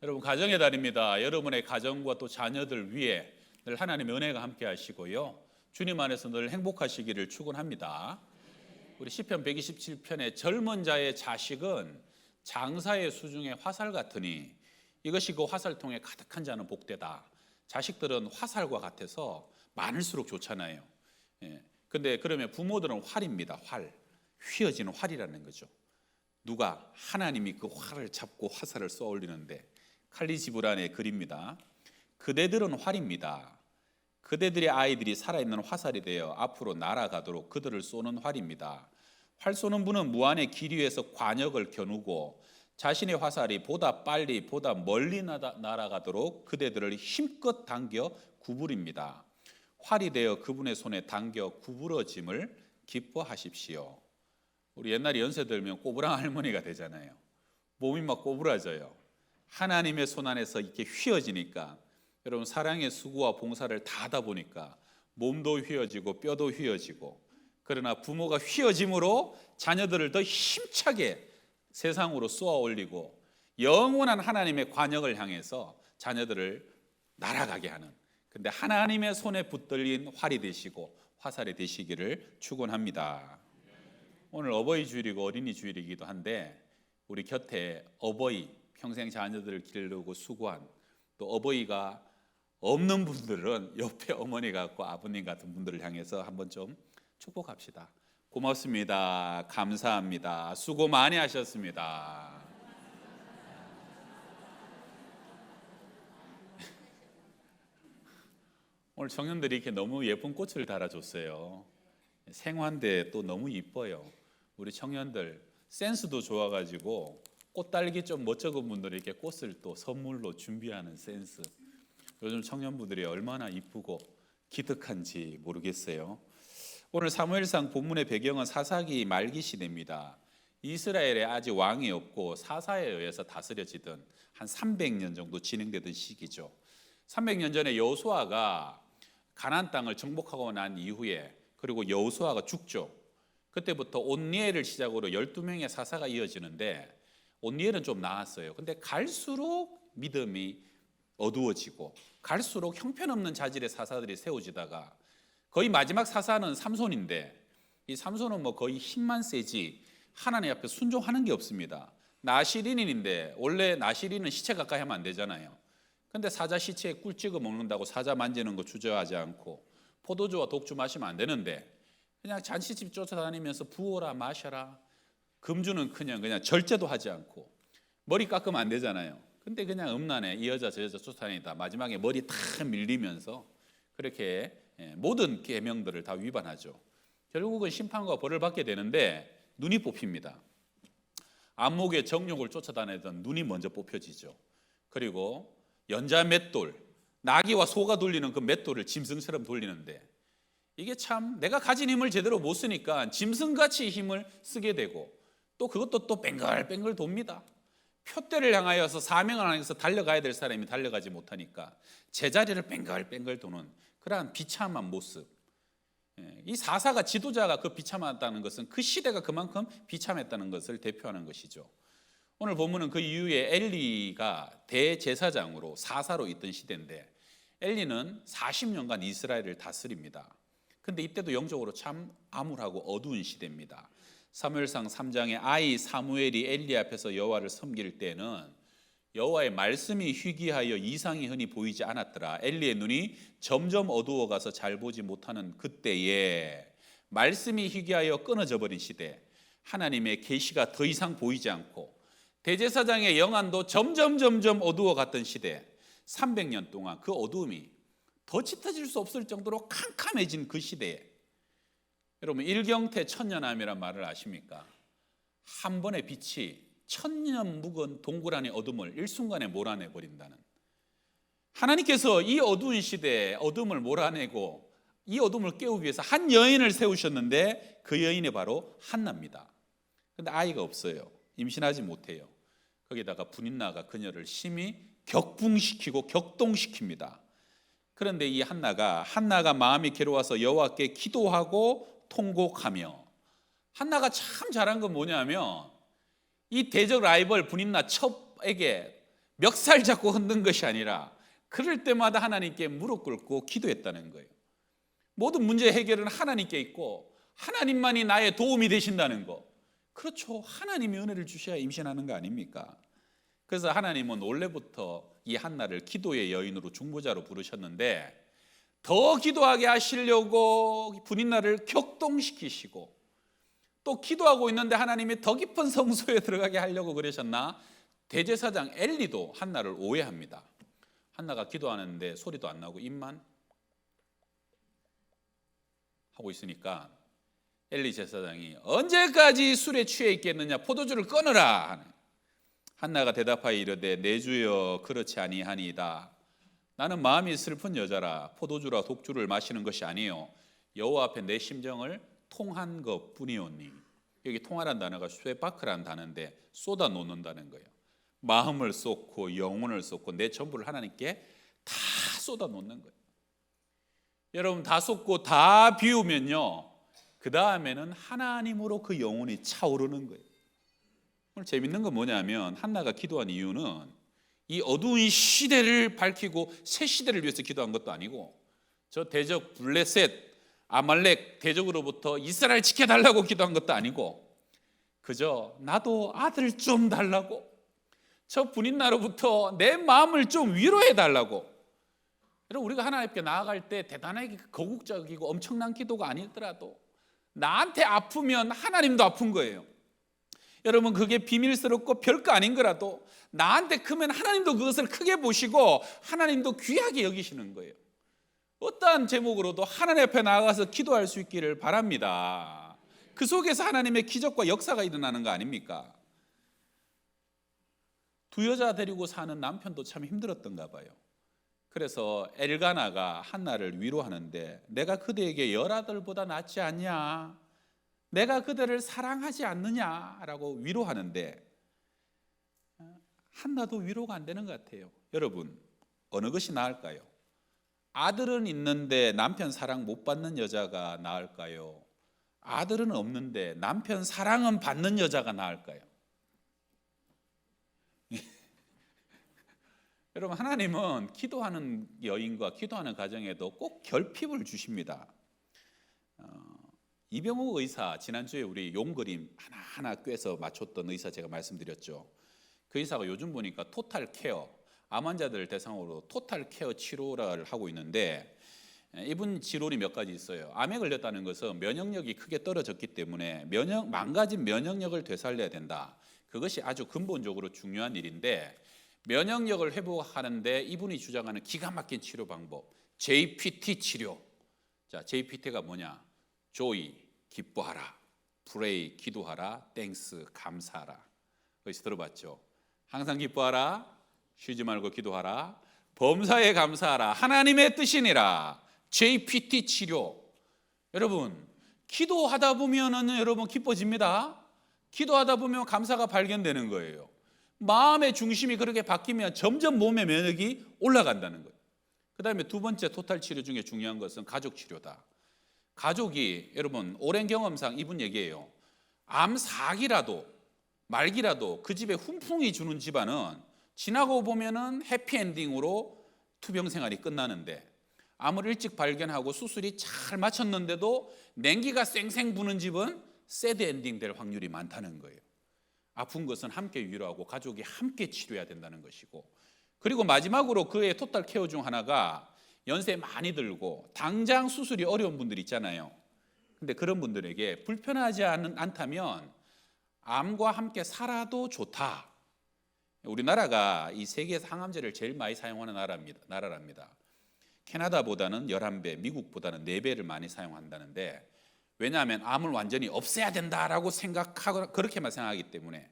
여러분, 가정의 달입니다. 여러분의 가정과 또 자녀들 위해 늘 하나님의 은혜가 함께 하시고요, 주님 안에서 늘 행복하시기를 축원합니다. 우리 시편 127편의 젊은 자의 자식은 장사의 수중에 화살 같으니 이것이 그 화살통에 가득한 자는 복되다. 자식들은 화살과 같아서 많을수록 좋잖아요. 근데 그러면 부모들은 활입니다. 활. 휘어지는 활이라는 거죠. 누가? 하나님이 그 활을 잡고 화살을 쏘아 올리는데, 칼리 지브란의 글입니다. 그대들은 활입니다. 그대들의 아이들이 살아있는 화살이 되어 앞으로 날아가도록 그들을 쏘는 활입니다. 활 쏘는 분은 무한의 길이에서 관역을 겨누고 자신의 화살이 보다 빨리 보다 멀리 날아가도록 그대들을 힘껏 당겨 구부립니다. 활이 되어 그분의 손에 당겨 구부러짐을 기뻐하십시오. 우리 옛날에 연세 들면 꼬부랑 할머니가 되잖아요. 몸이 막 꼬부라져요. 하나님의 손 안에서 이렇게 휘어지니까, 여러분, 사랑의 수고와 봉사를 다 하다 보니까 몸도 휘어지고 뼈도 휘어지고, 그러나 부모가 휘어짐으로 자녀들을 더 힘차게 세상으로 쏘아 올리고 영원한 하나님의 관역을 향해서 자녀들을 날아가게 하는, 근데 하나님의 손에 붙들린 활이 되시고 화살이 되시기를 축원합니다. 오늘 어버이 주일이고 어린이 주일이기도 한데, 우리 곁에 어버이, 평생 자녀들을 기르고 수고한, 또 어버이가 없는 분들은 옆에 어머니 같고 아버님 같은 분들을 향해서 한번 좀 축복합시다. 고맙습니다. 감사합니다. 수고 많이 하셨습니다. 오늘 청년들이 이렇게 너무 예쁜 꽃을 달아줬어요. 생화인데 또 너무 이뻐요. 우리 청년들 센스도 좋아가지고 꽃 달기 좀 멋쩍은 분들이 이렇게 꽃을 또 선물로 준비하는 센스. 요즘 청년분들이 얼마나 이쁘고 기특한지 모르겠어요. 오늘 사무엘상 본문의 배경은 사사기 말기 시대입니다. 이스라엘에 아직 왕이 없고 사사에 의해서 다스려지던 한 300년 정도 진행되던 시기죠. 300년 전에 여호수아가 가나안 땅을 정복하고 난 이후에, 그리고 여호수아가 죽죠. 그때부터 온니엘을 시작으로 12명의 사사가 이어지는데, 온니엘은 좀 나았어요. 근데 갈수록 믿음이 어두워지고 갈수록 형편없는 자질의 사사들이 세워지다가 거의 마지막 사사는 삼손인데, 이 삼손은 뭐 거의 힘만 세지 하나님 앞에 순종하는 게 없습니다. 나시린인데, 원래 나시린은 시체 가까이 하면 안 되잖아요. 근데 사자 시체에 꿀 찍어 먹는다고 사자 만지는 거 주저하지 않고, 포도주와 독주 마시면 안 되는데 그냥 잔치집 쫓아다니면서 부어라 마셔라, 금주는 그냥 절제도 하지 않고, 머리 깎으면 안 되잖아요. 근데 그냥 음란에 이 여자 저 여자 쫓아다니다 마지막에 머리 탁 밀리면서 그렇게 모든 계명들을 다 위반하죠. 결국은 심판과 벌을 받게 되는데 눈이 뽑힙니다. 안목의 정욕을 쫓아다니던 눈이 먼저 뽑혀지죠. 그리고 연자 맷돌, 나귀와 소가 돌리는 그 맷돌을 짐승처럼 돌리는데, 이게 참 내가 가진 힘을 제대로 못 쓰니까 짐승같이 힘을 쓰게 되고, 또 그것도 또 뱅글뱅글 돕니다. 표대를 향하여서 사명을 향해서 달려가야 될 사람이 달려가지 못하니까 제자리를 뱅글뱅글 도는 그러한 비참한 모습. 이 사사가, 지도자가 그 비참하다는 것은 그 시대가 그만큼 비참했다는 것을 대표하는 것이죠. 오늘 본문은 그 이후에 엘리가 대제사장으로 사사로 있던 시대인데, 엘리는 40년간 이스라엘을 다스립니다. 근데 이때도 영적으로 참 암울하고 어두운 시대입니다. 사무엘상 3장에 아이 사무엘이 엘리 앞에서 여호와를 섬길 때는 여호와의 말씀이 희귀하여 이상이 흔히 보이지 않았더라. 엘리의 눈이 점점 어두워가서 잘 보지 못하는 그때에, 말씀이 희귀하여 끊어져 버린 시대, 하나님의 계시가 더 이상 보이지 않고 대제사장의 영안도 점점 어두워갔던 시대, 300년 동안 그 어두움이 더 짙어질 수 없을 정도로 캄캄해진 그 시대에, 여러분, 일경태 천년함이란 말을 아십니까? 한 번의 빛이 천년 묵은 동굴 안의 어둠을 일순간에 몰아내 버린다는, 하나님께서 이 어두운 시대에 어둠을 몰아내고 이 어둠을 깨우기 위해서 한 여인을 세우셨는데, 그 여인이 바로 한나입니다. 그런데 아이가 없어요. 임신하지 못해요. 거기다가 분인나가 그녀를 심히 격붕시키고 격동시킵니다. 그런데 이 한나가 마음이 괴로워서 여호와께 기도하고 통곡하며, 한나가 참 잘한 건 뭐냐면 이 대적 라이벌 분인나 첩에게 멱살 잡고 흔든 것이 아니라 그럴 때마다 하나님께 무릎 꿇고 기도했다는 거예요. 모든 문제 해결은 하나님께 있고 하나님만이 나의 도움이 되신다는 거. 그렇죠. 하나님이 은혜를 주셔야 임신하는 거 아닙니까? 그래서 하나님은 원래부터 이 한나를 기도의 여인으로 중보자로 부르셨는데 더 기도하게 하시려고 분인날을 격동시키시고 또 기도하고 있는데 하나님이 더 깊은 성소에 들어가게 하려고 그러셨나? 대제사장 엘리도 한나를 오해합니다. 한나가 기도하는데 소리도 안 나고 입만 하고 있으니까 엘리 제사장이 언제까지 술에 취해 있겠느냐, 포도주를 끊으라. 한나가 대답하여 이르되 내 주여 그렇지 아니하니이다. 나는 마음이 슬픈 여자라 포도주라 독주를 마시는 것이 아니요 여호와 앞에 내 심정을 통한 것뿐이오니. 여기 통하라는 단어가 쇠바크라는 단어인데 쏟아 놓는다는 거예요. 마음을 쏟고 영혼을 쏟고 내 전부를 하나님께 다 쏟아 놓는 거예요. 여러분 다 쏟고 다 비우면요 그 다음에는 하나님으로 그 영혼이 차오르는 거예요. 오늘 재밌는 건 뭐냐면 한나가 기도한 이유는 이 어두운 시대를 밝히고 새 시대를 위해서 기도한 것도 아니고 저 대적 블레셋 아말렉 대적으로부터 이스라엘 지켜달라고 기도한 것도 아니고 그저 나도 아들 좀 달라고 저 분인나로부터 내 마음을 좀 위로해 달라고. 여러분 우리가 하나님께 나아갈 때 대단하게 거국적이고 엄청난 기도가 아니더라도 나한테 아프면 하나님도 아픈 거예요. 여러분 그게 비밀스럽고 별거 아닌 거라도 나한테 크면 하나님도 그것을 크게 보시고 하나님도 귀하게 여기시는 거예요. 어떠한 제목으로도 하나님 앞에 나아가서 기도할 수 있기를 바랍니다. 그 속에서 하나님의 기적과 역사가 일어나는 거 아닙니까? 두 여자 데리고 사는 남편도 참 힘들었던가 봐요. 그래서 엘가나가 한나를 위로하는데 내가 그대에게 열아들보다 낫지 않냐, 내가 그대를 사랑하지 않느냐라고 위로하는데 한나도 위로가 안 되는 것 같아요. 여러분 어느 것이 나을까요? 아들은 있는데 남편 사랑 못 받는 여자가 나을까요? 아들은 없는데 남편 사랑은 받는 여자가 나을까요? 여러분 하나님은 기도하는 여인과 기도하는 가정에도 꼭 결핍을 주십니다. 이병욱 의사 지난주에 우리 용그림 하나하나 꿰서 맞췄던 의사 제가 말씀드렸죠. 그 의사가 요즘 보니까 토탈 케어, 암 환자들 대상으로 토탈 케어 치료를 하고 있는데 이분 치료이 몇 가지 있어요. 암에 걸렸다는 것은 면역력이 크게 떨어졌기 때문에 망가진 면역력을 되살려야 된다. 그것이 아주 근본적으로 중요한 일인데 면역력을 회복하는데 이분이 주장하는 기가 막힌 치료 방법 JPT 치료. 자, JPT가 뭐냐? 조이, 기뻐하라. 프레이, 기도하라. 땡스, 감사하라. 어디서 들어봤죠? 항상 기뻐하라. 쉬지 말고 기도하라. 범사에 감사하라. 하나님의 뜻이니라. JPT 치료. 여러분 기도하다 보면은 여러분 기뻐집니다. 기도하다 보면 감사가 발견되는 거예요. 마음의 중심이 그렇게 바뀌면 점점 몸의 면역이 올라간다는 거예요. 그 다음에 두 번째 토탈 치료 중에 중요한 것은 가족 치료다. 가족이 여러분 오랜 경험상 이분 얘기예요. 암 사기라도 말기라도 그 집에 훈풍이 주는 집안은 지나고 보면은 해피엔딩으로 투병 생활이 끝나는데 암을 일찍 발견하고 수술이 잘 맞췄는데도 냉기가 쌩쌩 부는 집은 새드 엔딩 될 확률이 많다는 거예요. 아픈 것은 함께 위로하고 가족이 함께 치료해야 된다는 것이고, 그리고 마지막으로 그의 토탈 케어 중 하나가 연세 많이 들고 당장 수술이 어려운 분들 있잖아요. 근데 그런 분들에게 불편하지 않다면 암과 함께 살아도 좋다. 우리나라가 이 세계에서 항암제를 제일 많이 사용하는 나라랍니다. 캐나다보다는 11배, 미국보다는 4배를 많이 사용한다는데, 왜냐하면 암을 완전히 없애야 된다라고 생각하고 그렇게만 생각하기 때문에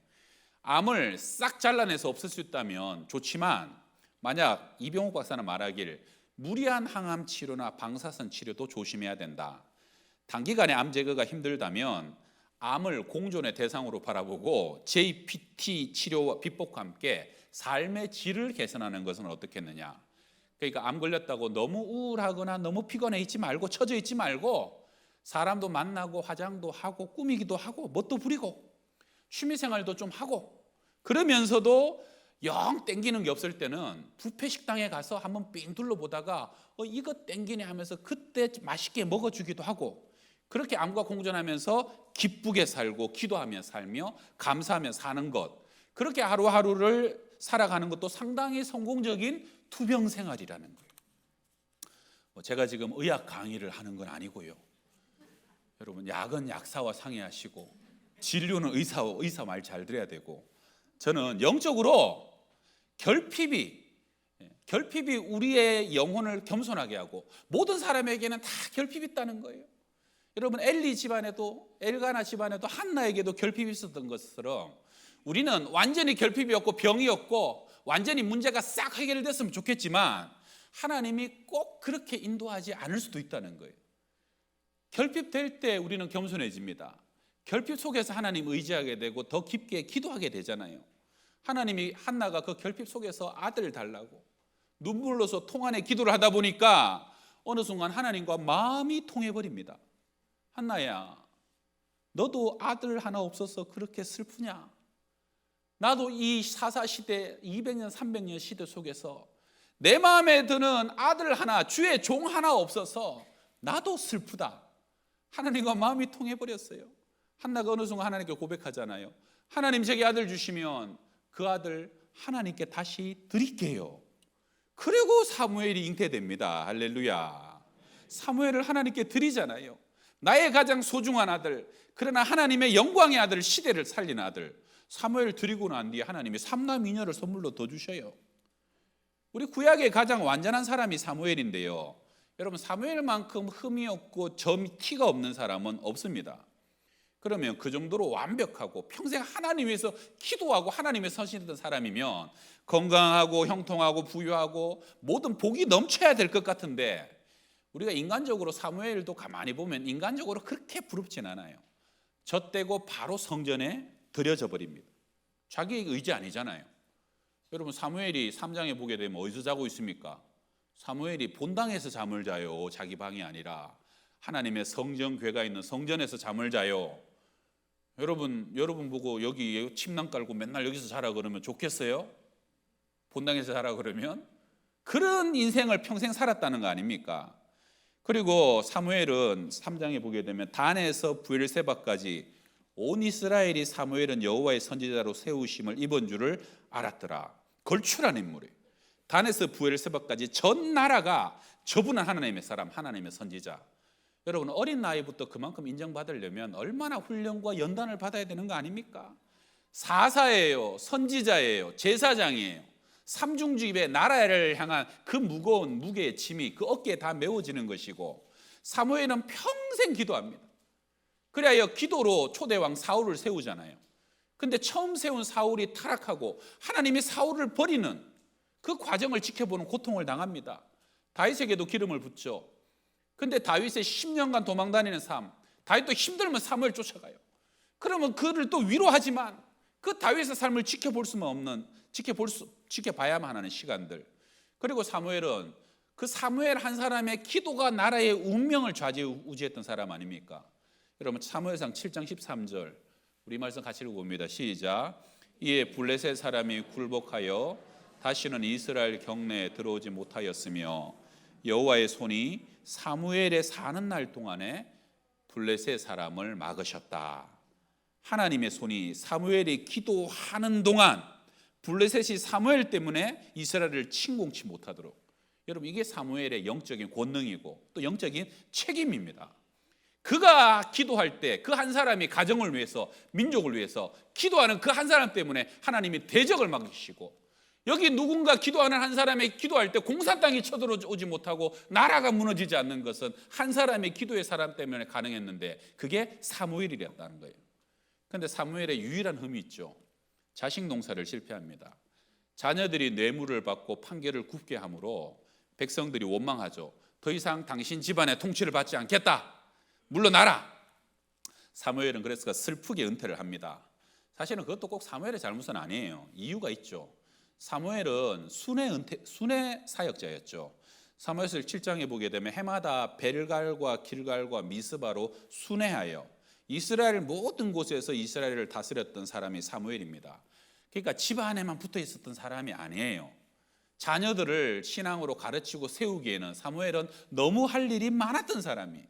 암을 싹 잘라내서 없앨 수 있다면 좋지만, 만약 이병욱 박사는 말하길 무리한 항암 치료나 방사선 치료도 조심해야 된다. 단기간에 암 제거가 힘들다면 암을 공존의 대상으로 바라보고 JPT 치료와 비법과 함께 삶의 질을 개선하는 것은 어떻겠느냐. 그러니까 암 걸렸다고 너무 우울하거나 너무 피곤해 있지 말고, 처져 있지 말고, 사람도 만나고 화장도 하고 꾸미기도 하고 멋도 부리고 취미생활도 좀 하고, 그러면서도 영 땡기는 게 없을 때는 뷔페 식당에 가서 한번 삥 둘러보다가 이거 땡기네 하면서 그때 맛있게 먹어주기도 하고, 그렇게 암과 공존하면서 기쁘게 살고 기도하며 살며 감사하며 사는 것, 그렇게 하루하루를 살아가는 것도 상당히 성공적인 투병 생활이라는 거예요. 제가 지금 의학 강의를 하는 건 아니고요. 여러분, 약은 약사와 상의하시고 진료는 의사 말 잘 들어야 되고, 저는 영적으로 결핍이 우리의 영혼을 겸손하게 하고, 모든 사람에게는 다 결핍이 있다는 거예요. 여러분, 엘가나 집안에도 한나에게도 결핍이 있었던 것처럼 우리는 완전히 결핍이 없고 병이 없고 완전히 문제가 싹 해결됐으면 좋겠지만 하나님이 꼭 그렇게 인도하지 않을 수도 있다는 거예요. 결핍될 때 우리는 겸손해집니다. 결핍 속에서 하나님 의지하게 되고 더 깊게 기도하게 되잖아요. 하나님이 한나가 그 결핍 속에서 아들을 달라고 눈물로서 통안에 기도를 하다 보니까 어느 순간 하나님과 마음이 통해버립니다. 한나야, 너도 아들 하나 없어서 그렇게 슬프냐? 나도 이 사사시대 200년 300년 시대 속에서 내 마음에 드는 아들 하나, 주의 종 하나 없어서 나도 슬프다. 하나님과 마음이 통해버렸어요. 한나가 어느 순간 하나님께 고백하잖아요. 하나님, 제게 아들 주시면 그 아들 하나님께 다시 드릴게요. 그리고 사무엘이 잉태됩니다. 할렐루야. 사무엘을 하나님께 드리잖아요. 나의 가장 소중한 아들, 그러나 하나님의 영광의 아들, 시대를 살린 아들, 사무엘 드리고 난 뒤에 하나님이 삼남이녀를 선물로 더 주셔요. 우리 구약의 가장 완전한 사람이 사무엘인데요, 여러분, 사무엘만큼 흠이 없고 티가 없는 사람은 없습니다. 그러면 그 정도로 완벽하고 평생 하나님 위해서 기도하고 하나님의 선신했던 사람이면 건강하고 형통하고 부유하고 모든 복이 넘쳐야 될 것 같은데, 우리가 인간적으로 사무엘도 가만히 보면 인간적으로 그렇게 부럽진 않아요. 젖대고 바로 성전에 들여져 버립니다. 자기 의지 아니잖아요. 여러분, 사무엘이 3장에 보게 되면 어디서 자고 있습니까? 사무엘이 본당에서 잠을 자요. 자기 방이 아니라 하나님의 성전궤가 있는 성전에서 잠을 자요. 여러분 보고 여기 침낭 깔고 맨날 여기서 자라 그러면 좋겠어요? 본당에서 자라 그러면? 그런 인생을 평생 살았다는 거 아닙니까? 그리고 사무엘은 3장에 보게 되면 단에서 브엘세바까지 온 이스라엘이 사무엘은 여호와의 선지자로 세우심을 입은 줄을 알았더라. 걸출한 인물이에요. 단에서 브엘세바까지 전 나라가 저분은 하나님의 사람, 하나님의 선지자. 여러분, 어린 나이부터 그만큼 인정받으려면 얼마나 훈련과 연단을 받아야 되는 거 아닙니까? 사사예요, 선지자예요, 제사장이에요. 삼중주입의 나라를 향한 그 무거운 무게의 짐이 그 어깨에 다 메워지는 것이고, 사무엘은 평생 기도합니다. 그래야 기도로 초대왕 사울을 세우잖아요. 근데 처음 세운 사울이 타락하고 하나님이 사울을 버리는 그 과정을 지켜보는 고통을 당합니다. 다윗에게도 기름을 붓죠. 근데 다윗의 10년간 도망다니는 삶, 다윗도 힘들면 사무엘 쫓아가요. 그러면 그를 또 위로하지만 그 다윗의 삶을 지켜볼 수만 없는, 지켜봐야만 하는 시간들. 그리고 사무엘은 그 사무엘 한 사람의 기도가 나라의 운명을 좌지우지했던 사람 아닙니까? 여러분, 사무엘상 7장 13절 우리 말씀 같이 읽어봅니다. 시작. 이에 블레셋 사람이 굴복하여 다시는 이스라엘 경내에 들어오지 못하였으며 여호와의 손이 사무엘에 사는 날 동안에 블레셋 사람을 막으셨다. 하나님의 손이 사무엘이 기도하는 동안 블레셋이 사무엘 때문에 이스라엘을 침공치 못하도록, 여러분, 이게 사무엘의 영적인 권능이고 또 영적인 책임입니다. 그가 기도할 때 그 한 사람이 가정을 위해서, 민족을 위해서 기도하는 그 한 사람 때문에 하나님이 대적을 막으시고, 여기 누군가 기도하는 한 사람이 기도할 때 공산 땅이 쳐들어오지 못하고 나라가 무너지지 않는 것은 한 사람의 기도의 사람 때문에 가능했는데 그게 사무엘이었다는 거예요. 그런데 사무엘의 유일한 흠이 있죠. 자식 농사를 실패합니다. 자녀들이 뇌물을 받고 판결을 굽게 하므로 백성들이 원망하죠. 더 이상 당신 집안의 통치를 받지 않겠다, 물러나라. 사무엘은 그래서 슬프게 은퇴를 합니다. 사실은 그것도 꼭 사무엘의 잘못은 아니에요. 이유가 있죠. 사무엘은 순회 사역자였죠. 사무엘서 7장에 보게 되면 해마다 벨갈과 길갈과 미스바로 순회하여 이스라엘 모든 곳에서 이스라엘을 다스렸던 사람이 사무엘입니다. 그러니까 집 안에만 붙어 있었던 사람이 아니에요. 자녀들을 신앙으로 가르치고 세우기에는 사무엘은 너무 할 일이 많았던 사람이에요.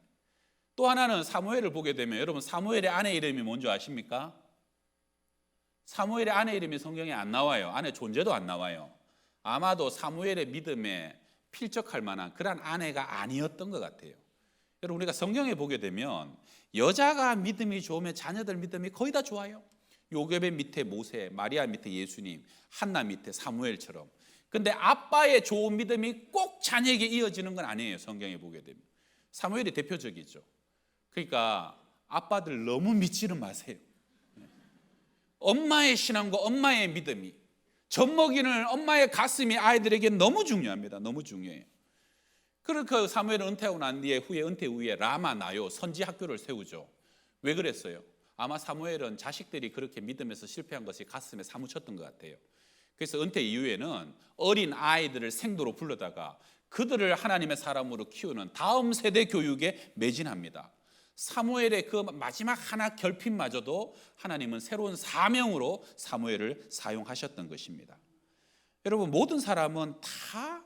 또 하나는 사무엘을 보게 되면 여러분 사무엘의 아내 이름이 뭔지 아십니까? 사무엘의 아내 이름이 성경에 안 나와요. 아내 존재도 안 나와요. 아마도 사무엘의 믿음에 필적할 만한 그런 아내가 아니었던 것 같아요. 여러분 우리가 성경에 보게 되면 여자가 믿음이 좋으면 자녀들 믿음이 거의 다 좋아요. 요셉의 밑에 모세, 마리아 밑에 예수님, 한나 밑에 사무엘처럼. 근데 아빠의 좋은 믿음이 꼭 자녀에게 이어지는 건 아니에요. 성경에 보게 되면 사무엘이 대표적이죠. 그러니까 아빠들 너무 믿지는 마세요. 엄마의 신앙과 엄마의 믿음이, 젖먹이는 엄마의 가슴이 아이들에게 너무 중요합니다. 너무 중요해요. 그러니까 사무엘은 은퇴하고 난 뒤에 은퇴 후에 라마 나요 선지 학교를 세우죠. 왜 그랬어요? 아마 사무엘은 자식들이 그렇게 믿음에서 실패한 것이 가슴에 사무쳤던 것 같아요. 그래서 은퇴 이후에는 어린 아이들을 생도로 불러다가 그들을 하나님의 사람으로 키우는 다음 세대 교육에 매진합니다. 사무엘의 그 마지막 하나 결핍마저도 하나님은 새로운 사명으로 사무엘을 사용하셨던 것입니다. 여러분 모든 사람은 다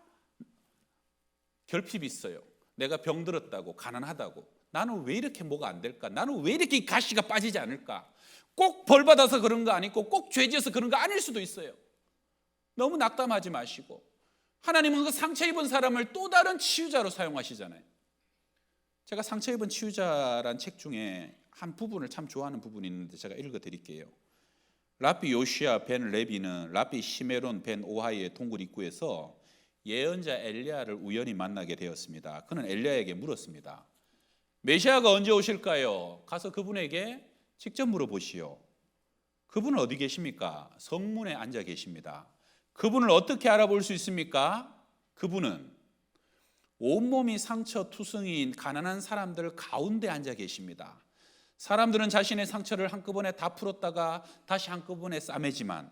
결핍이 있어요. 내가 병들었다고, 가난하다고, 나는 왜 이렇게 뭐가 안 될까? 나는 왜 이렇게 가시가 빠지지 않을까? 꼭 벌받아서 그런 거 아니고 꼭 죄지어서 그런 거 아닐 수도 있어요. 너무 낙담하지 마시고 하나님은 그 상처 입은 사람을 또 다른 치유자로 사용하시잖아요. 제가 상처 입은 치유자란 책 중에 한 부분을 참 좋아하는 부분이 있는데 제가 읽어드릴게요. 랍비 요시아 벤 레비는 랍비 시메론 벤 오하이의 동굴 입구에서 예언자 엘리야를 우연히 만나게 되었습니다. 그는 엘리야에게 물었습니다. 메시아가 언제 오실까요? 가서 그분에게 직접 물어보시오. 그분은 어디 계십니까? 성문에 앉아 계십니다. 그분을 어떻게 알아볼 수 있습니까? 그분은 온몸이 상처 투성이인 가난한 사람들 가운데 앉아 계십니다. 사람들은 자신의 상처를 한꺼번에 다 풀었다가 다시 한꺼번에 싸매지만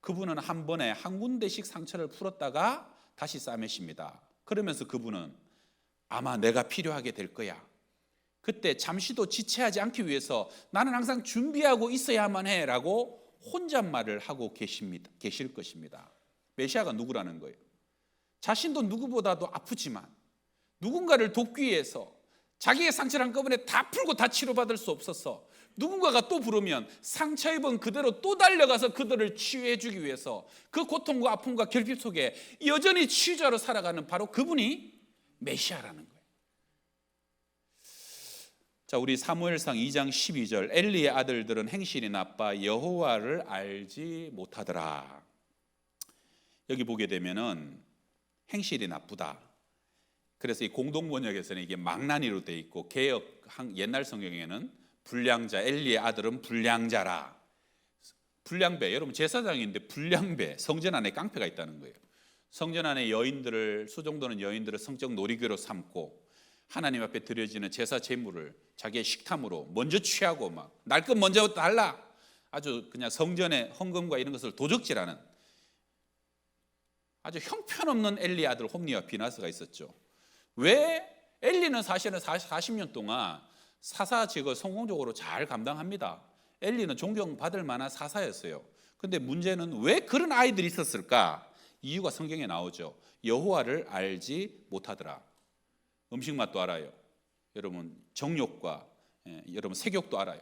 그분은 한 번에 한 군데씩 상처를 풀었다가 다시 싸매십니다. 그러면서 그분은 아마 내가 필요하게 될 거야. 그때 잠시도 지체하지 않기 위해서 나는 항상 준비하고 있어야만 해라고 혼잣말을 하고 계실 것입니다. 메시아가 누구라는 거예요? 자신도 누구보다도 아프지만 누군가를 돕기 위해서 자기의 상처를 한꺼번에 다 풀고 다 치료받을 수 없어서 누군가가 또 부르면 상처 입은 그대로 또 달려가서 그들을 치유해 주기 위해서 그 고통과 아픔과 결핍 속에 여전히 치유자로 살아가는 바로 그분이 메시아라는 거예요. 자, 우리 사무엘상 2장 12절 엘리의 아들들은 행실이 나빠 여호와를 알지 못하더라. 여기 보게 되면은 행실이 나쁘다. 그래서 이 공동번역에서는 이게 망나니로 돼 있고 개역 옛날 성경에는 불량자, 엘리의 아들은 불량자라. 불량배, 여러분 제사장인데 불량배, 성전 안에 깡패가 있다는 거예요. 성전 안에 여인들을, 수종도는 여인들을 성적 놀이개로 삼고 하나님 앞에 드려지는 제사 제물을 자기의 식탐으로 먼저 취하고 막 날 것 먼저 달라. 아주 그냥 성전의 헌금과 이런 것을 도적질하는 아주 형편없는 엘리 아들 홈리와 비나스가 있었죠. 왜? 엘리는 사실은 40년 동안 사사직을 성공적으로 잘 감당합니다. 엘리는 존경받을 만한 사사였어요. 근데 문제는 왜 그런 아이들이 있었을까? 이유가 성경에 나오죠. 여호와를 알지 못하더라. 음식 맛도 알아요. 여러분 정욕과 여러분 색욕도 알아요.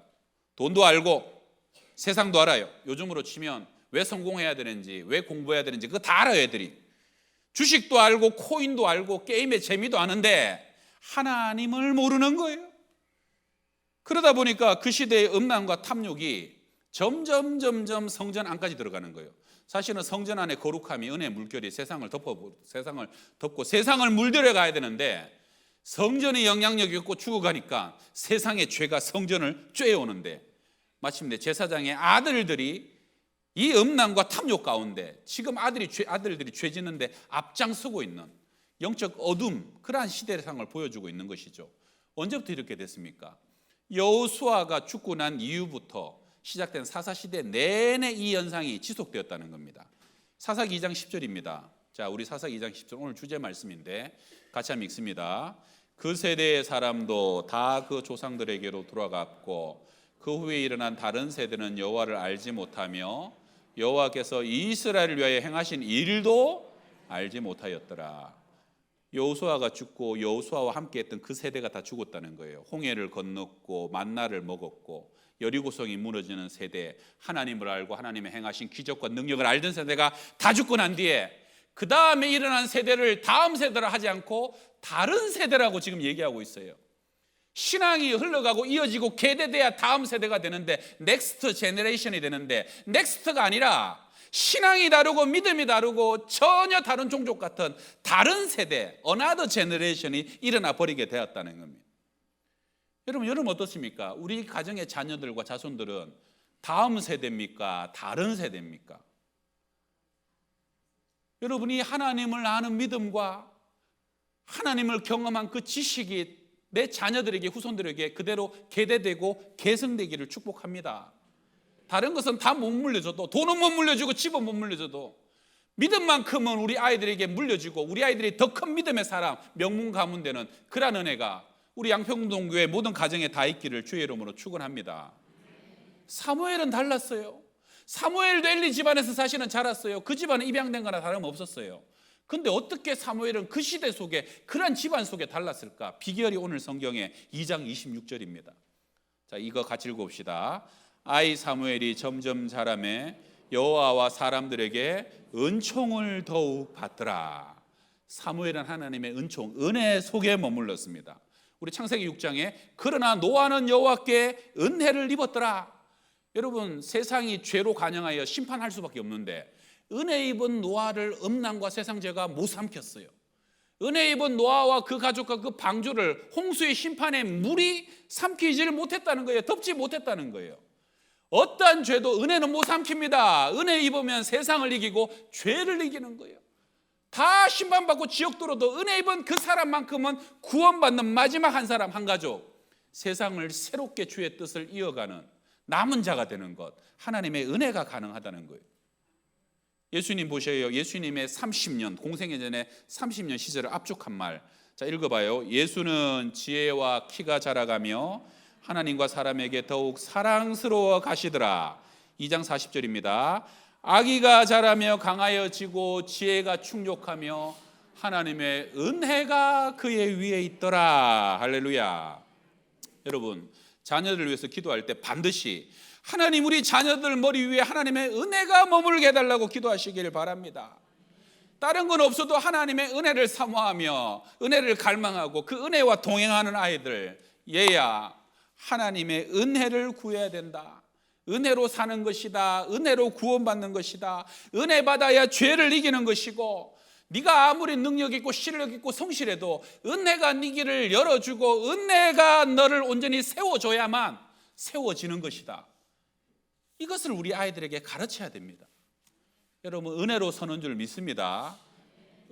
돈도 알고 세상도 알아요. 요즘으로 치면 왜 성공해야 되는지, 왜 공부해야 되는지 그거 다 알아요. 애들이 주식도 알고 코인도 알고 게임의 재미도 아는데 하나님을 모르는 거예요. 그러다 보니까 그 시대의 음란과 탐욕이 점점 성전 안까지 들어가는 거예요. 사실은 성전 안의 거룩함이 은혜의 물결이 세상을 덮고 세상을 물들여 가야 되는데 성전의 영향력이 없고 죽어가니까 세상의 죄가 성전을 쬐어오는데 마침내 제사장의 아들들이 이 음란과 탐욕 가운데 지금 아들들이 죄 짓는데 앞장서고 있는 영적 어둠, 그러한 시대상을 보여주고 있는 것이죠. 언제부터 이렇게 됐습니까? 여호수아가 죽고 난 이후부터 시작된 사사시대 내내 이 현상이 지속되었다는 겁니다. 사사기 2장 10절입니다. 자, 우리 사사기 2장 10절 오늘 주제 말씀인데 같이 한번 읽습니다. 그 세대의 사람도 다 그 조상들에게로 돌아갔고 그 후에 일어난 다른 세대는 여호와를 알지 못하며 여호와께서 이스라엘을 위하여 행하신 일도 알지 못하였더라. 여호수아가 죽고 여호수아와 함께했던 그 세대가 다 죽었다는 거예요. 홍해를 건넜고 만나를 먹었고 여리고성이 무너지는 세대, 하나님을 알고 하나님의 행하신 기적과 능력을 알던 세대가 다 죽고 난 뒤에 그 다음에 일어난 세대를 다음 세대로 하지 않고 다른 세대라고 지금 얘기하고 있어요. 신앙이 흘러가고 이어지고 계대돼야 다음 세대가 되는데, 넥스트 제너레이션이 되는데, 넥스트가 아니라 신앙이 다르고 믿음이 다르고 전혀 다른 종족 같은 다른 세대, 어나더 제너레이션이 일어나 버리게 되었다는 겁니다. 여러분 어떻습니까? 우리 가정의 자녀들과 자손들은 다음 세대입니까? 다른 세대입니까? 여러분이 하나님을 아는 믿음과 하나님을 경험한 그 지식이 내 자녀들에게, 후손들에게 그대로 계대되고 계승되기를 축복합니다. 다른 것은 다 못 물려줘도, 돈은 못 물려주고 집은 못 물려줘도 믿음만큼은 우리 아이들에게 물려주고, 우리 아이들이 더 큰 믿음의 사람, 명문 가문 되는 그런 은혜가 우리 양평동교회 모든 가정에 다 있기를 주의 이름으로 축원합니다. 사무엘은 달랐어요. 사무엘도 엘리 집안에서 사실은 자랐어요. 그 집안은 입양된 거나 다름없었어요. 근데 어떻게 사무엘은 그 시대 속에, 그런 집안 속에 달랐을까? 비결이 오늘 성경의 2장 26절입니다. 자, 이거 같이 읽어봅시다. 아이 사무엘이 점점 자라매 여호와와 사람들에게 은총을 더욱 받더라. 사무엘은 하나님의 은총, 은혜 속에 머물렀습니다. 우리 창세기 6장에 그러나 노아는 여호와께 은혜를 입었더라. 여러분, 세상이 죄로 관영하여 심판할 수밖에 없는데 은혜 입은 노아를 음란과 세상 죄가 못 삼켰어요. 은혜 입은 노아와 그 가족과 그 방주를 홍수의 심판의 물이 삼키지를 못했다는 거예요. 덮지 못했다는 거예요. 어떠한 죄도 은혜는 못 삼킵니다. 은혜 입으면 세상을 이기고 죄를 이기는 거예요. 다 심판받고 지옥 들어도 은혜 입은 그 사람만큼은 구원받는 마지막 한 사람, 한 가족, 세상을 새롭게 주의 뜻을 이어가는 남은 자가 되는 것, 하나님의 은혜가 가능하다는 거예요. 예수님 보셔요. 예수님의 30년, 공생애 전에 30년 시절을 압축한 말. 자, 읽어봐요. 예수는 지혜와 키가 자라가며 하나님과 사람에게 더욱 사랑스러워 가시더라. 2장 40절입니다. 아기가 자라며 강하여지고 지혜가 충족하며 하나님의 은혜가 그의 위에 있더라. 할렐루야. 여러분, 자녀들을 위해서 기도할 때 반드시 하나님, 우리 자녀들 머리 위에 하나님의 은혜가 머물게 해달라고 기도하시길 바랍니다. 다른 건 없어도 하나님의 은혜를 사모하며 은혜를 갈망하고 그 은혜와 동행하는 아이들, 얘야 하나님의 은혜를 구해야 된다. 은혜로 사는 것이다. 은혜로 구원받는 것이다. 은혜 받아야 죄를 이기는 것이고, 네가 아무리 능력 있고 실력 있고 성실해도 은혜가 네 길을 열어주고 은혜가 너를 온전히 세워줘야만 세워지는 것이다. 이것을 우리 아이들에게 가르쳐야 됩니다. 여러분, 은혜로 서는 줄 믿습니다.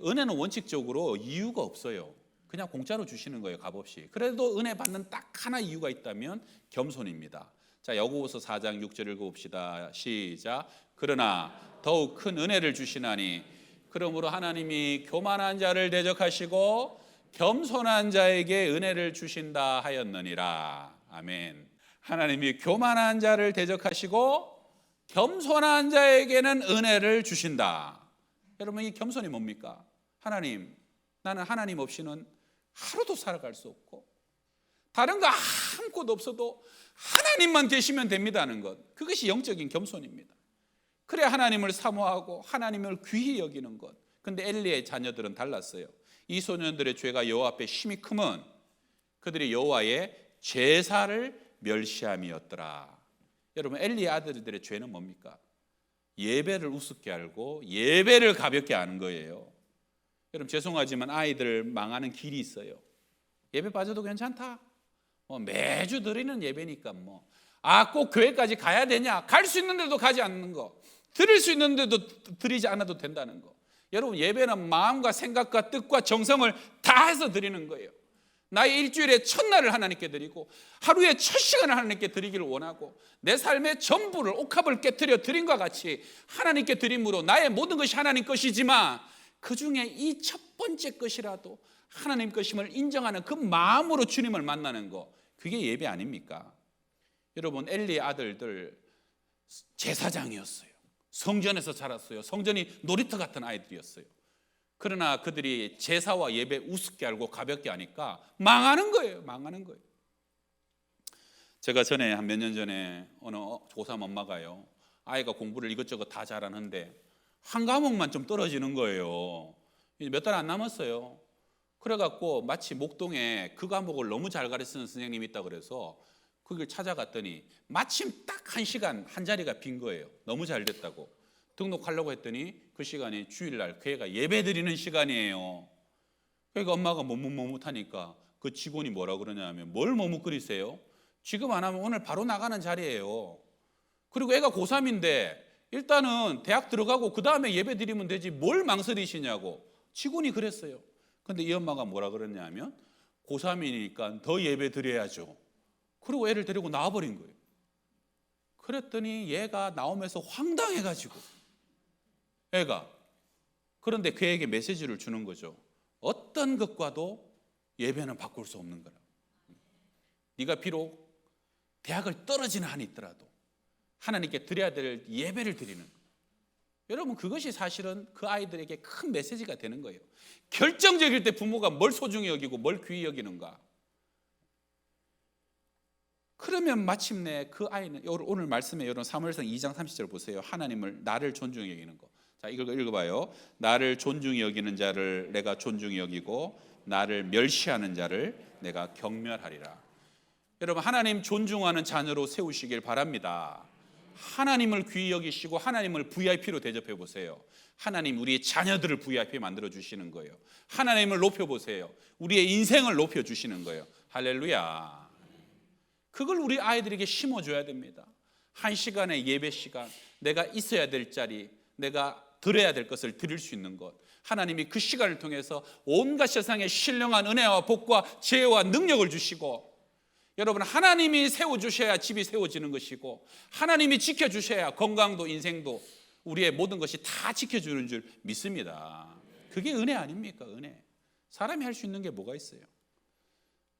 은혜는 원칙적으로 이유가 없어요. 그냥 공짜로 주시는 거예요, 값없이. 그래도 은혜 받는 딱 하나 이유가 있다면 겸손입니다. 자, 야고보서 4장 6절 읽어봅시다. 시작. 그러나 더욱 큰 은혜를 주시나니 그러므로 하나님이 교만한 자를 대적하시고 겸손한 자에게 은혜를 주신다 하였느니라. 아멘. 하나님이 교만한 자를 대적하시고 겸손한 자에게는 은혜를 주신다. 여러분, 이 겸손이 뭡니까? 하나님, 나는 하나님 없이는 하루도 살아갈 수 없고 다른 거 아무것도 없어도 하나님만 계시면 됩니다 하는 것, 그것이 영적인 겸손입니다. 그래 하나님을 사모하고 하나님을 귀히 여기는 것. 근데 엘리의 자녀들은 달랐어요. 이 소년들의 죄가 여호와 앞에 심히 크면 그들이 여호와의 제사를 멸시함이었더라. 여러분, 엘리의 아들들의 죄는 뭡니까? 예배를 우습게 알고 예배를 가볍게 아는 거예요. 여러분, 죄송하지만 아이들 망하는 길이 있어요. 예배 빠져도 괜찮다. 매주 드리는 예배니까 꼭 교회까지 가야 되냐? 갈 수 있는데도 가지 않는 거, 드릴 수 있는데도 드리지 않아도 된다는 거. 여러분, 예배는 마음과 생각과 뜻과 정성을 다해서 드리는 거예요. 나의 일주일의 첫날을 하나님께 드리고 하루의 첫 시간을 하나님께 드리기를 원하고, 내 삶의 전부를 옥합을 깨뜨려 드린 것 같이 하나님께 드림으로 나의 모든 것이 하나님 것이지만 그 중에 이 첫 번째 것이라도 하나님 것임을 인정하는 그 마음으로 주님을 만나는 거, 그게 예배 아닙니까? 여러분, 엘리의 아들들 제사장이었어요. 성전에서 자랐어요. 성전이 놀이터 같은 아이들이었어요. 그러나 그들이 제사와 예배 우습게 알고 가볍게 하니까 망하는 거예요. 망하는 거예요. 제가 전에 한 몇 년 전에 어느 고3 엄마가요, 아이가 공부를 이것저것 다 잘하는데 한 과목만 좀 떨어지는 거예요. 몇 달 안 남았어요. 그래갖고 마치 목동에 그 과목을 너무 잘 가르치는 선생님이 있다 그래서 거기를 찾아갔더니 마침 딱 1시간 한 자리가 빈 거예요. 너무 잘 됐다고 등록하려고 했더니 그 시간이 주일날 그 애가 예배 드리는 시간이에요. 그러니까 엄마가 머뭇머뭇하니까 그 직원이 뭐라 그러냐면, 뭘 머뭇거리세요? 지금 안 하면 오늘 바로 나가는 자리예요. 그리고 애가 고3인데 일단은 대학 들어가고 그 다음에 예배 드리면 되지 뭘 망설이시냐고 직원이 그랬어요. 근데 이 엄마가 뭐라 그랬냐면, 고3이니까 더 예배 드려야죠. 그리고 애를 데리고 나와버린 거예요. 그랬더니 얘가 나오면서 황당해가지고 애가, 그런데 그에게 메시지를 주는 거죠. 어떤 것과도 예배는 바꿀 수 없는 거라. 네가 비록 대학을 떨어지는 한이 있더라도 하나님께 드려야 될 예배를 드리는 거예요. 여러분, 그것이 사실은 그 아이들에게 큰 메시지가 되는 거예요. 결정적일 때 부모가 뭘 소중히 여기고 뭘 귀히 여기는가. 그러면 마침내 그 아이는, 오늘 말씀에 여러분 사무엘상 2장 30절 보세요. 하나님을, 나를 존중히 여기는 거. 자, 이걸 읽어봐요. 나를 존중히 여기는 자를 내가 존중히 여기고 나를 멸시하는 자를 내가 경멸하리라. 여러분, 하나님 존중하는 자녀로 세우시길 바랍니다. 하나님을 귀히 여기시고 하나님을 VIP로 대접해 보세요. 하나님 우리의 자녀들을 VIP 만들어 주시는 거예요. 하나님을 높여 보세요. 우리의 인생을 높여 주시는 거예요. 할렐루야. 그걸 우리 아이들에게 심어줘야 됩니다. 1시간의 예배 시간, 내가 있어야 될 자리, 내가 드려야 될 것을 드릴 수 있는 것, 하나님이 그 시간을 통해서 온갖 세상의 신령한 은혜와 복과 지혜와 능력을 주시고, 여러분, 하나님이 세워주셔야 집이 세워지는 것이고 하나님이 지켜주셔야 건강도 인생도 우리의 모든 것이 다 지켜주는 줄 믿습니다. 그게 은혜 아닙니까? 은혜. 사람이 할 수 있는 게 뭐가 있어요?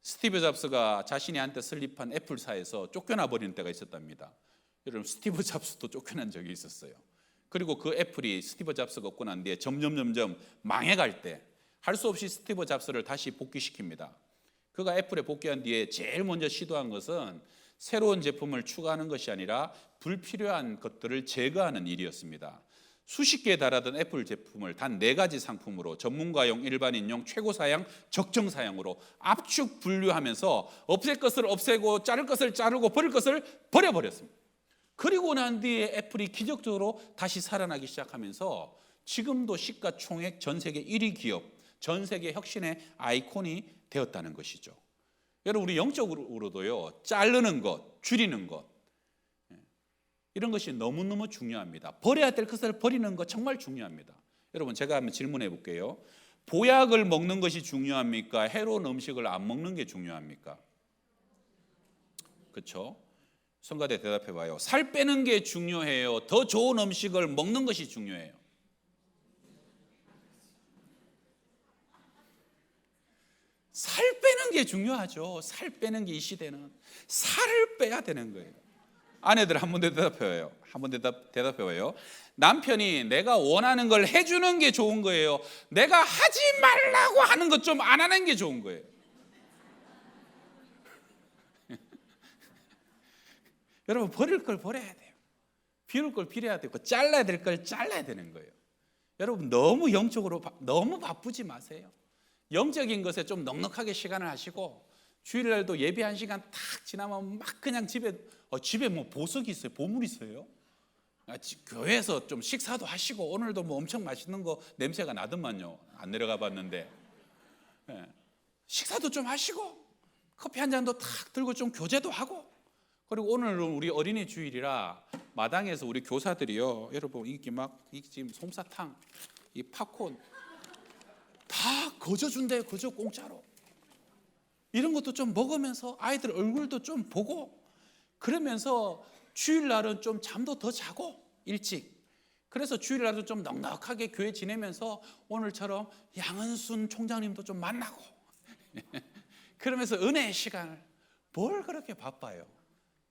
스티브 잡스가 자신이 한때 설립한 애플사에서 쫓겨나 버리는 때가 있었답니다. 여러분, 스티브 잡스도 쫓겨난 적이 있었어요. 그리고 그 애플이 스티브 잡스가 없고 난 뒤에 점점 망해갈 때 할 수 없이 스티브 잡스를 다시 복귀시킵니다. 그가 애플에 복귀한 뒤에 제일 먼저 시도한 것은 새로운 제품을 추가하는 것이 아니라 불필요한 것들을 제거하는 일이었습니다. 수십 개에 달하던 애플 제품을 단 4가지 상품으로 전문가용, 일반인용, 최고 사양, 적정 사양으로 압축 분류하면서 없앨 것을 없애고 자를 것을 자르고 버릴 것을 버려버렸습니다. 그리고 난 뒤에 애플이 기적적으로 다시 살아나기 시작하면서 지금도 시가총액 전 세계 1위 기업, 전 세계 혁신의 아이콘이 되었다는 것이죠. 여러분, 우리 영적으로도요, 자르는 것, 줄이는 것, 이런 것이 너무너무 중요합니다. 버려야 될 것을 버리는 것 정말 중요합니다. 여러분, 제가 한번 질문해 볼게요. 보약을 먹는 것이 중요합니까? 해로운 음식을 안 먹는 게 중요합니까? 그렇죠? 성가대 대답해 봐요. 살 빼는 게 중요해요? 더 좋은 음식을 먹는 것이 중요해요? 살 빼는 게 중요하죠. 살 빼는 게 이 시대는 살을 빼야 되는 거예요. 아내들 한 번 대답해요. 대답해요. 남편이 내가 원하는 걸 해주는 게 좋은 거예요? 내가 하지 말라고 하는 것 좀 안 하는 게 좋은 거예요? 여러분, 버릴 걸 버려야 돼요. 비울 걸 비워야 되고 잘라야 될 걸 잘라야 되는 거예요. 여러분, 너무 영적으로 너무 바쁘지 마세요. 영적인 것에 좀 넉넉하게 시간을 하시고, 주일날도 예배 1시간 탁 지나면 막 그냥 집에 뭐 보석이 있어요? 보물 있어요? 교회에서 좀 식사도 하시고, 오늘도 뭐 엄청 맛있는 거 냄새가 나더만요. 안 내려가 봤는데. 식사도 좀 하시고 커피 한 잔도 탁 들고 좀 교제도 하고, 그리고 오늘은 우리 어린이 주일이라 마당에서 우리 교사들이요, 여러분, 이게 막 지금 솜사탕, 이 팝콘 다 거저 준대요. 거저 공짜로. 이런 것도 좀 먹으면서 아이들 얼굴도 좀 보고, 그러면서 주일날은 좀 잠도 더 자고 일찍, 그래서 주일날도 좀 넉넉하게 교회 지내면서 오늘처럼 양은순 총장님도 좀 만나고 그러면서 은혜의 시간을, 뭘 그렇게 바빠요?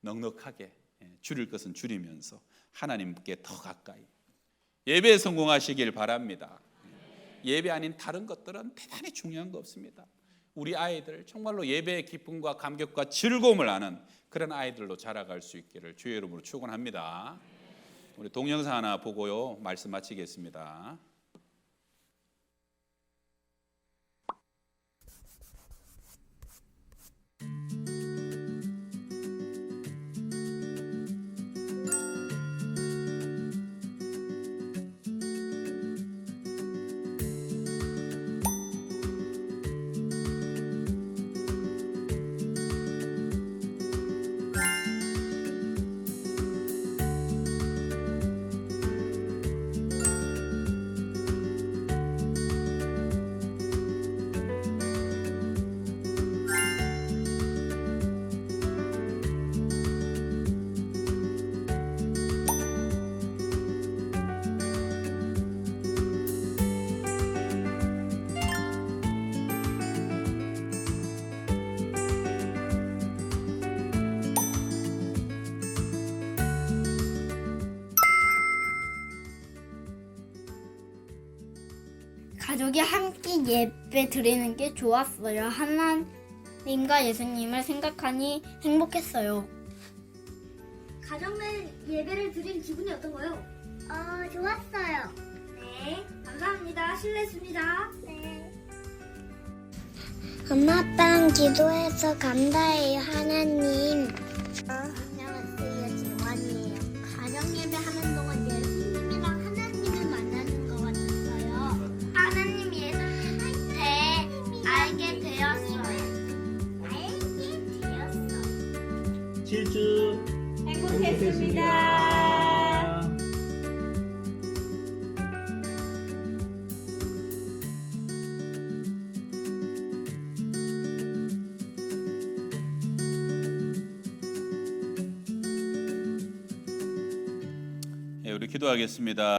넉넉하게 줄일 것은 줄이면서 하나님께 더 가까이 예배에 성공하시길 바랍니다. 예배 아닌 다른 것들은 대단히 중요한 거 없습니다. 우리 아이들 정말로 예배의 기쁨과 감격과 즐거움을 아는 그런 아이들로 자라갈 수 있기를 주의 이름으로 축원합니다. 우리 동영상 하나 보고요 말씀 마치겠습니다. 가족이 함께 예배 드리는 게 좋았어요. 하나님과 예수님을 생각하니 행복했어요. 가정 내 예배를 드린 기분이 어떤가요? 좋았어요. 네, 감사합니다. 실례했습니다. 네. 엄마 아빠랑 기도해서 감사해요, 하나님. 안녕하세요, 지원이에요. 가정 예배하는 동안 예수님이랑 하나님을 만나는 것 같았어요. 하나님 예수님한테 알게 되었어요. 7주 행복했습니다. 우리 기도하겠습니다.